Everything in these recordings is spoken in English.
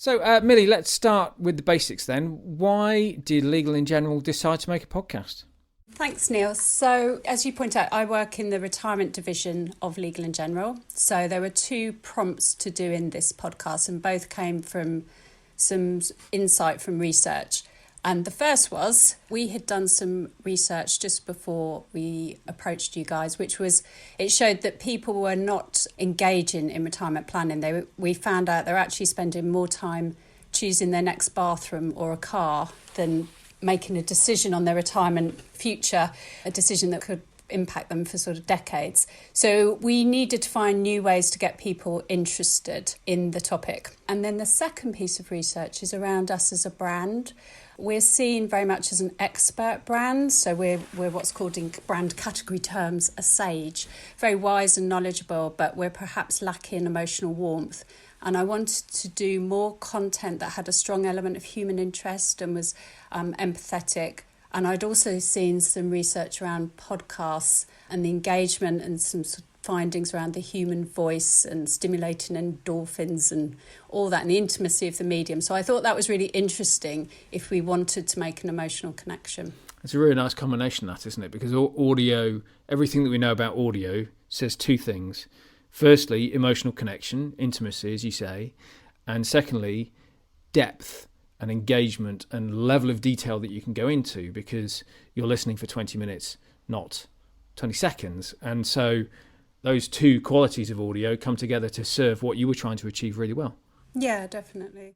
So, Millie, let's start with the basics then. Why did Legal in General decide to make a podcast? Thanks, Neil. So, as you point out, I work in the retirement division of Legal in General. So there were two prompts to do in this podcast, and both came from some insight from research. And the first was, we had done some research just before we approached you guys, which was, it showed that people were not engaging in retirement planning. We found out they're actually spending more time choosing their next bathroom or a car than making a decision on their retirement future, a decision that could impact them for sort of decades. So we needed to find new ways to get people interested in the topic. And then the second piece of research is around us as a brand. We're seen very much as an expert brand, so we're what's called in brand category terms a sage, very wise and knowledgeable, but we're perhaps lacking emotional warmth. And I wanted to do more content that had a strong element of human interest and was empathetic. And I'd also seen some research around podcasts and the engagement and some findings around the human voice and stimulating endorphins and all that, and the intimacy of the medium. So I thought that was really interesting if we wanted to make an emotional connection. It's a really nice combination, that, isn't it? Because audio, everything that we know about audio says two things. Firstly, emotional connection, intimacy, as you say. And secondly, depth and engagement and level of detail that you can go into, because you're listening for 20 minutes, not 20 seconds. And so those two qualities of audio come together to serve what you were trying to achieve really well. Yeah, definitely.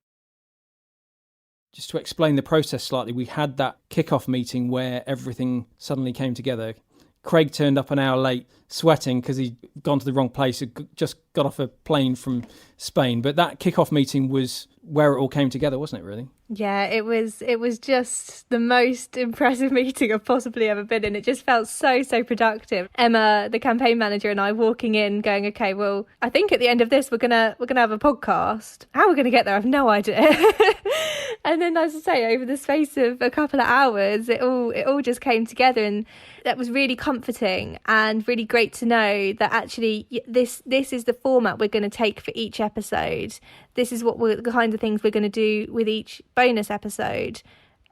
Just to explain the process slightly, we had that kick-off meeting where everything suddenly came together. Craig turned up an hour late, sweating because he'd gone to the wrong place, had just got off a plane from Spain. But that kick-off meeting was where it all came together, wasn't it, really? Yeah, it was just the most impressive meeting I've possibly ever been in. It just felt so productive. Emma, the campaign manager, and I walking in going, okay, well, I think at the end of this we're gonna have a podcast. How we're gonna get there, I've no idea. And then, as I say, over the space of a couple of hours, it all just came together, and that was really comforting and really great to know that actually this is the format we're going to take for each episode. This is the kinds of things we're going to do with each bonus episode.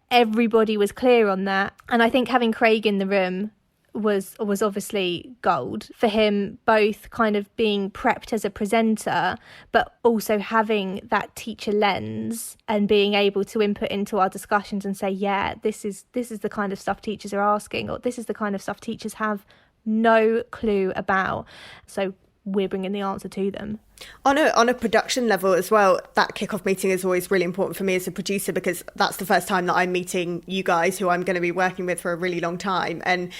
Everybody was clear on that. And I think having Craig in the room was obviously gold for him, both kind of being prepped as a presenter, but also having that teacher lens and being able to input into our discussions and say, yeah, this is the kind of stuff teachers are asking, or this is the kind of stuff teachers have no clue about. So we're bringing the answer to them. On a production level as well, that kickoff meeting is always really important for me as a producer, because that's the first time that I'm meeting you guys, who I'm going to be working with for a really long time. And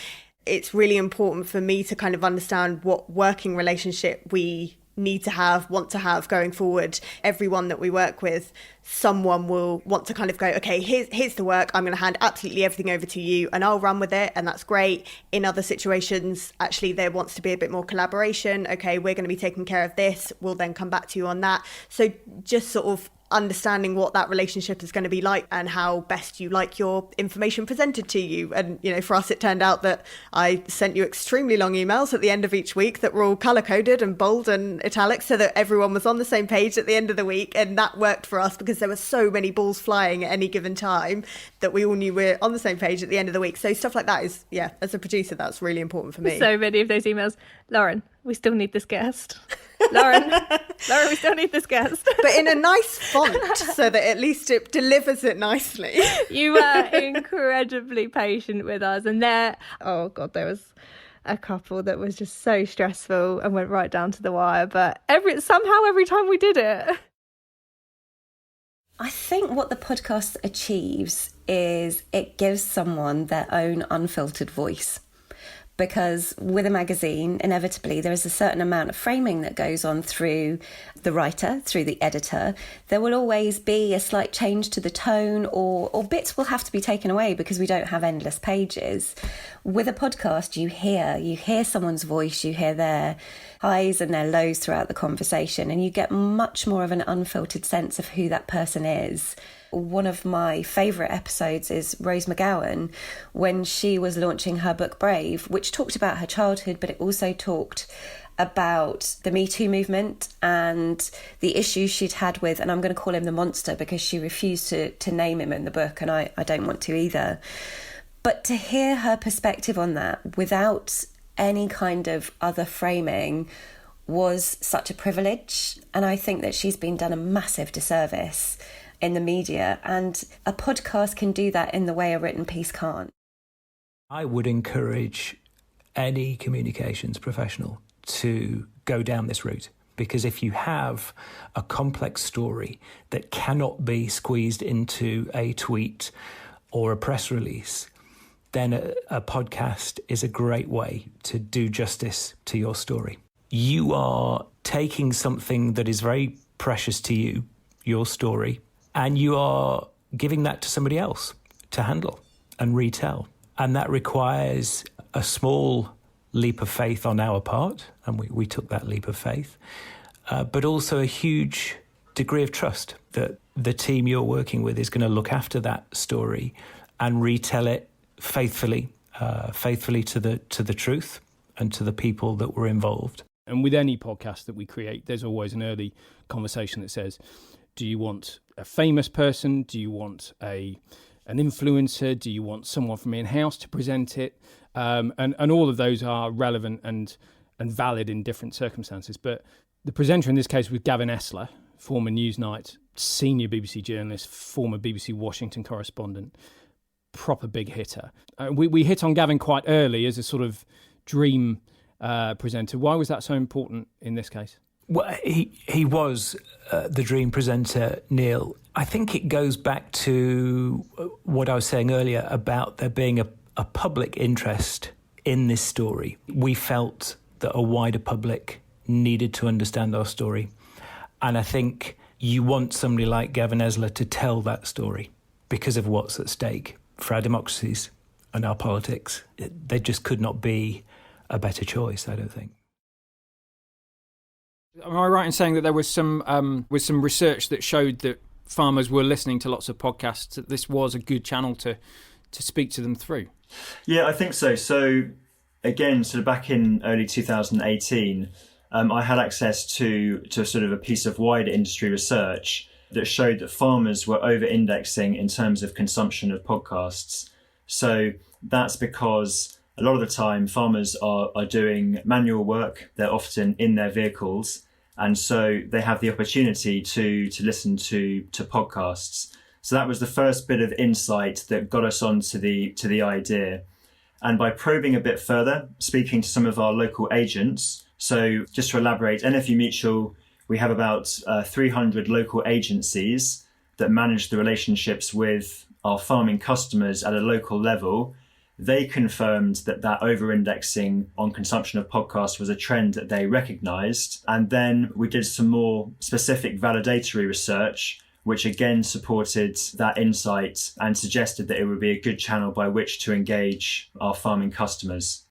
it's really important for me to kind of understand what working relationship we need to have, want to have going forward. Everyone that we work with, someone will want to kind of go, okay, here's the work, I'm going to hand absolutely everything over to you and I'll run with it, and that's great. In other situations, actually there wants to be a bit more collaboration. Okay, we're going to be taking care of this, we'll then come back to you on that. So just sort of understanding what that relationship is going to be like and how best you like your information presented to you. And, you know, for us, it turned out that I sent you extremely long emails at the end of each week that were all color-coded and bold and italic, so that everyone was on the same page at the end of the week. And that worked for us because there were so many balls flying at any given time that we all knew we're on the same page at the end of the week. So stuff like that is, yeah, as a producer, that's really important for me. So many of those emails. Lauren, we still need this guest. Lauren, we still need this guest. But in a nice font, so that at least it delivers it nicely. You were incredibly patient with us. And there was a couple that was just so stressful and went right down to the wire. But every time we did it. I think what the podcast achieves is it gives someone their own unfiltered voice. Because with a magazine, inevitably, there is a certain amount of framing that goes on through the writer, through the editor. There will always be a slight change to the tone, or bits will have to be taken away because we don't have endless pages. With a podcast, you hear someone's voice, you hear their highs and their lows throughout the conversation, and you get much more of an unfiltered sense of who that person is. One of my favourite episodes is Rose McGowan, when she was launching her book Brave, which talked about her childhood, but it also talked about the Me Too movement and the issues she'd had with, and I'm going to call him the monster because she refused to name him in the book, and I don't want to either. But to hear her perspective on that without any kind of other framing was such a privilege. And I think that she's been done a massive disservice in the media. And a podcast can do that in the way a written piece can't. I would encourage any communications professional to go down this route, because if you have a complex story that cannot be squeezed into a tweet or a press release, then a podcast is a great way to do justice to your story. You are taking something that is very precious to you, your story, and you are giving that to somebody else to handle and retell. And that requires a small leap of faith on our part, and we took that leap of faith, but also a huge degree of trust that the team you're working with is going to look after that story and retell it faithfully to the truth and to the people that were involved. And with any podcast that we create, there's always an early conversation that says, do you want a famous person? Do you want an influencer? Do you want someone from in-house to present it? And all of those are relevant and valid in different circumstances. But the presenter in this case was Gavin Esler, former Newsnight, senior BBC journalist, former BBC Washington correspondent, proper big hitter. We hit on Gavin quite early as a sort of dream presenter. Why was that so important in this case? Well, he was the dream presenter, Neil. I think it goes back to what I was saying earlier about there being a public interest in this story. We felt that a wider public needed to understand our story. And I think you want somebody like Gavin Esler to tell that story because of what's at stake for our democracies and our politics. There just could not be a better choice, I don't think. Am I right in saying that there was some research that showed that farmers were listening to lots of podcasts, that this was a good channel to speak to them through? Yeah, I think so. So again, sort of back in early 2018, I had access to sort of a piece of wider industry research that showed that farmers were over-indexing in terms of consumption of podcasts. So that's because a lot of the time farmers are doing manual work. They're often in their vehicles, and so they have the opportunity to listen to podcasts. So that was the first bit of insight that got us onto the idea. And by probing a bit further, speaking to some of our local agents, so just to elaborate, NFU Mutual, we have about 300 local agencies that manage the relationships with our farming customers at a local level. They confirmed that over-indexing on consumption of podcasts was a trend that they recognised. And then we did some more specific validatory research, which again supported that insight and suggested that it would be a good channel by which to engage our farming customers.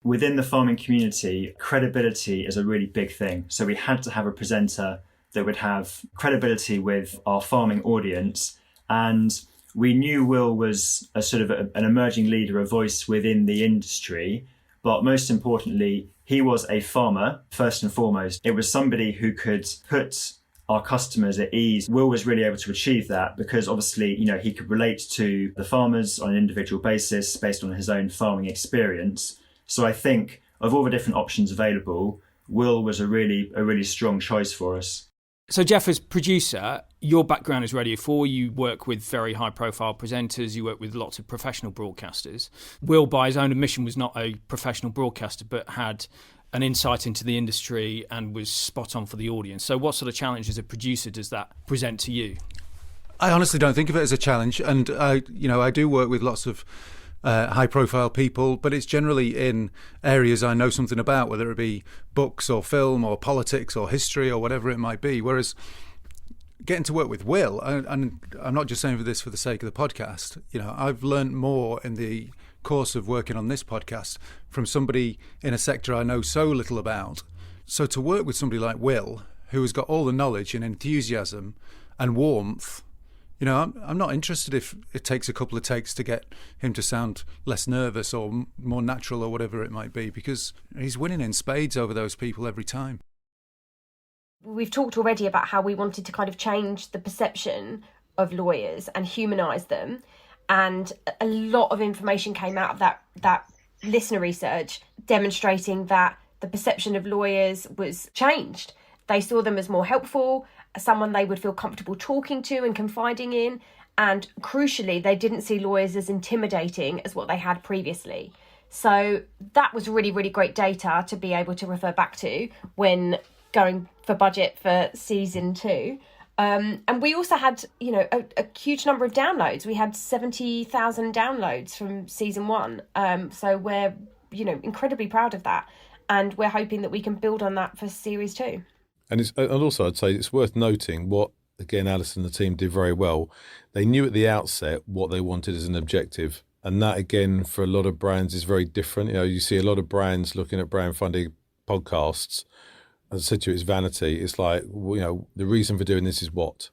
Within the farming community, credibility is a really big thing. So we had to have a presenter that would have credibility with our farming audience. And we knew Will was a sort of an emerging leader, a voice within the industry. But most importantly, he was a farmer, first and foremost. It was somebody who could put our customers at ease. Will was really able to achieve that because obviously, he could relate to the farmers on an individual basis based on his own farming experience. So I think of all the different options available, Will was a really strong choice for us. So Jeff, as producer, your background is Radio 4. You work with very high-profile presenters. You work with lots of professional broadcasters. Will, by his own admission, was not a professional broadcaster, but had an insight into the industry and was spot on for the audience. So what sort of challenge as a producer does that present to you? I honestly don't think of it as a challenge. And I do work with lots of high-profile people, but it's generally in areas I know something about, whether it be books or film or politics or history or whatever it might be. Whereas getting to work with Will, and I'm not just saying this for the sake of the podcast, I've learned more in the course of working on this podcast from somebody in a sector I know so little about. So to work with somebody like Will, who has got all the knowledge and enthusiasm and warmth I'm not interested if it takes a couple of takes to get him to sound less nervous or more natural or whatever it might be, because he's winning in spades over those people every time. We've talked already about how we wanted to kind of change the perception of lawyers and humanise them. And a lot of information came out of that listener research demonstrating that the perception of lawyers was changed. They saw them as more helpful, someone they would feel comfortable talking to and confiding in. And crucially, they didn't see lawyers as intimidating as what they had previously. So that was really, really great data to be able to refer back to when going for budget for season 2. And we also had, a huge number of downloads. We had 70,000 downloads from season 1. So we're, incredibly proud of that. And we're hoping that we can build on that for series 2. And also I'd say it's worth noting what, again, Alison and the team did very well. They knew at the outset what they wanted as an objective. And that, again, for a lot of brands is very different. You see a lot of brands looking at brand funding podcasts. As I said to you, it's vanity. It's like, the reason for doing this is what?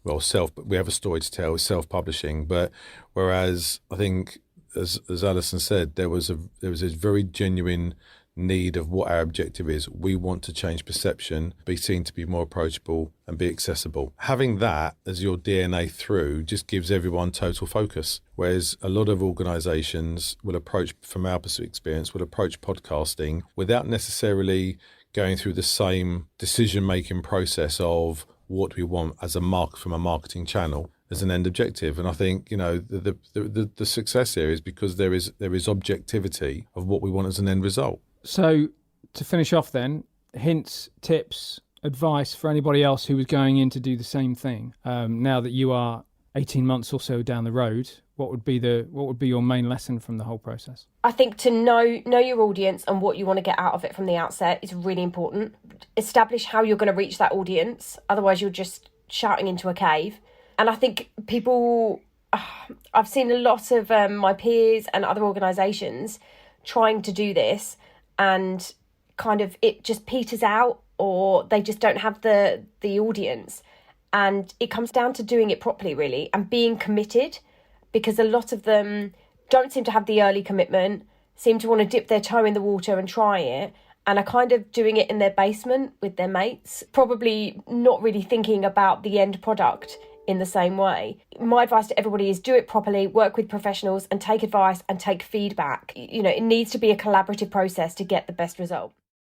Well, we have a story to tell, it's self-publishing. But whereas I think, as Alison said, there was a very genuine need of what our objective is. We want to change perception, be seen to be more approachable and be accessible. Having that as your DNA through just gives everyone total focus. Whereas a lot of organisations will approach, from our experience, will approach podcasting without necessarily going through the same decision-making process of what we want as from a marketing channel as an end objective. And I think, the success here is because there is objectivity of what we want as an end result. So to finish off then, hints, tips, advice for anybody else who was going in to do the same thing. Now that you are 18 months or so down the road, what would be your main lesson from the whole process? I think to know your audience and what you want to get out of it from the outset is really important. Establish how you're going to reach that audience. Otherwise, you're just shouting into a cave. And I think I've seen a lot of my peers and other organisations trying to do this, and kind of it just peters out, or they just don't have the audience. And it comes down to doing it properly, really, and being committed, because a lot of them don't seem to have the early commitment, seem to want to dip their toe in the water and try it, and are kind of doing it in their basement with their mates, probably not really thinking about the end product in the same way. My advice to everybody is do it properly, work with professionals and take advice and take feedback. It needs to be a collaborative process to get the best result.